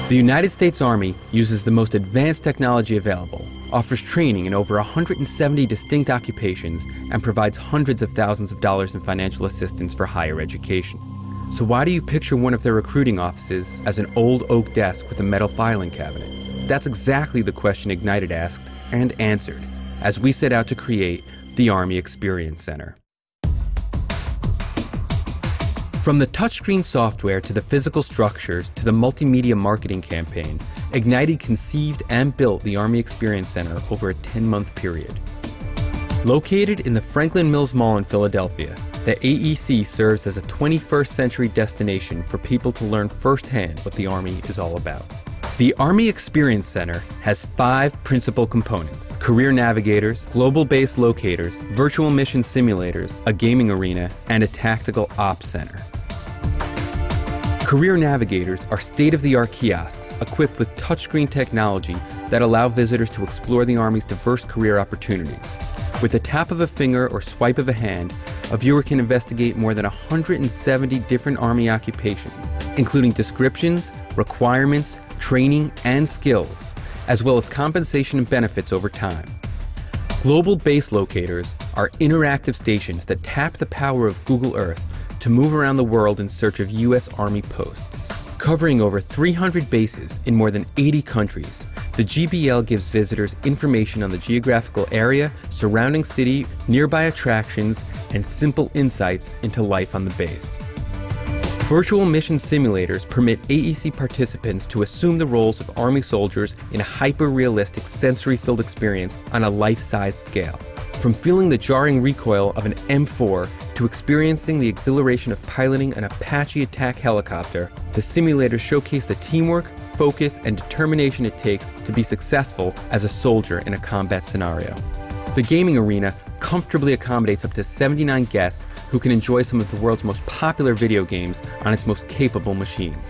The United States Army uses the most advanced technology available, offers training in over 170 distinct occupations, and provides hundreds of thousands of dollars in financial assistance for higher education. So why do you picture one of their recruiting offices as an old oak desk with a metal filing cabinet? That's exactly the question Ignited asked and answered as we set out to create the Army Experience Center. From the touchscreen software to the physical structures to the multimedia marketing campaign, Ignited conceived and built the Army Experience Center over a 10-month period. Located in the Franklin Mills Mall in Philadelphia, the AEC serves as a 21st century destination for people to learn firsthand what the Army is all about. The Army Experience Center has 5 principal components: career navigators, global base locators, virtual mission simulators, a gaming arena, and a tactical ops center. Career navigators are state-of-the-art kiosks equipped with touchscreen technology that allow visitors to explore the Army's diverse career opportunities. With the tap of a finger or swipe of a hand, a viewer can investigate more than 170 different Army occupations, including descriptions, requirements, training, and skills, as well as compensation and benefits over time. Global base locators are interactive stations that tap the power of Google Earth to move around the world in search of U.S. Army posts. Covering over 300 bases in more than 80 countries, the GBL gives visitors information on the geographical area, surrounding city, nearby attractions, and simple insights into life on the base. Virtual mission simulators permit AEC participants to assume the roles of Army soldiers in a hyper-realistic, sensory-filled experience on a life-size scale. From feeling the jarring recoil of an M4 to experiencing the exhilaration of piloting an Apache attack helicopter, the simulators showcase the teamwork, focus, and determination it takes to be successful as a soldier in a combat scenario. The gaming arena comfortably accommodates up to 79 guests who can enjoy some of the world's most popular video games on its most capable machines.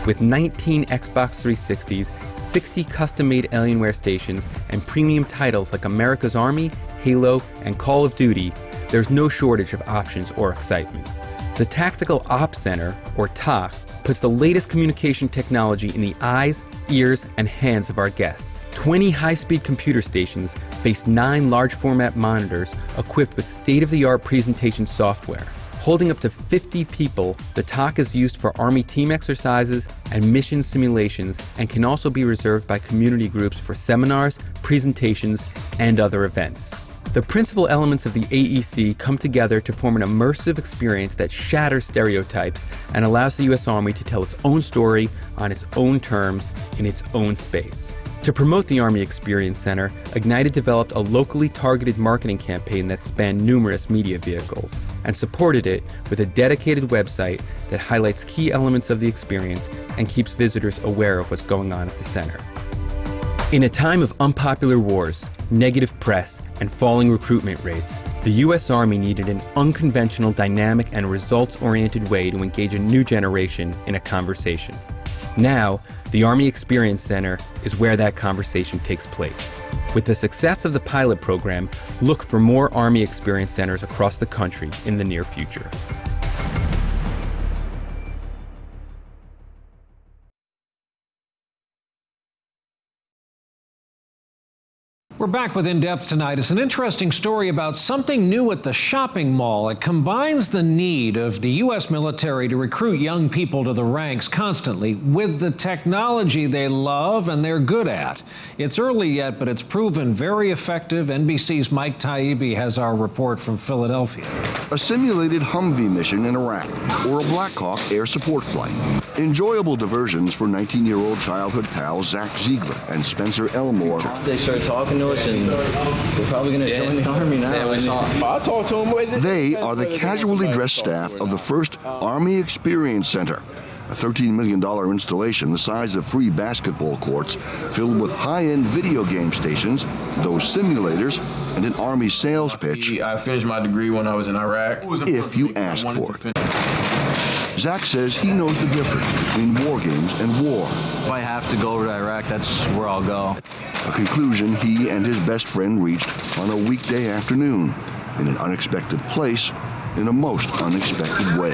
With 19 Xbox 360s, 60 custom-made Alienware stations, and premium titles like America's Army, Halo, and Call of Duty, there's no shortage of options or excitement. The Tactical Ops Center, or TOC, puts the latest communication technology in the eyes, ears, and hands of our guests. 20 high-speed computer stations face 9 large-format monitors equipped with state-of-the-art presentation software. Holding up to 50 people, the TOC is used for Army team exercises and mission simulations and can also be reserved by community groups for seminars, presentations, and other events. The principal elements of the AEC come together to form an immersive experience that shatters stereotypes and allows the U.S. Army to tell its own story on its own terms in its own space. To promote the Army Experience Center, Ignited developed a locally targeted marketing campaign that spanned numerous media vehicles and supported it with a dedicated website that highlights key elements of the experience and keeps visitors aware of what's going on at the center. In a time of unpopular wars, negative press, and falling recruitment rates, the U.S. Army needed an unconventional, dynamic, and results-oriented way to engage a new generation in a conversation. Now, the Army Experience Center is where that conversation takes place. With the success of the pilot program, look for more Army Experience Centers across the country in the near future. We're back with In Depth tonight. It's an interesting story about something new at the shopping mall. It combines the need of the U.S. military to recruit young people to the ranks constantly with the technology they love and they're good at. It's early yet, but it's proven very effective. NBC's Mike Taibbi has our report from Philadelphia. A simulated Humvee mission in Iraq or a Black Hawk air support flight. Enjoyable diversions for 19-year-old childhood pals Zach Ziegler and Spencer Elmore. They started talking to us and we're probably going to join the Army now. I talked to them. They are the casually dressed staff of the first Army Experience Center, a $13 million installation the size of 3 basketball courts filled with high-end video game stations, those simulators, and an Army sales pitch. I finished my degree when I was in Iraq. If you ask for it. Zach says he knows the difference between war games and war. If I have to go over to Iraq, that's where I'll go. A conclusion he and his best friend reached on a weekday afternoon in an unexpected place in a most unexpected way.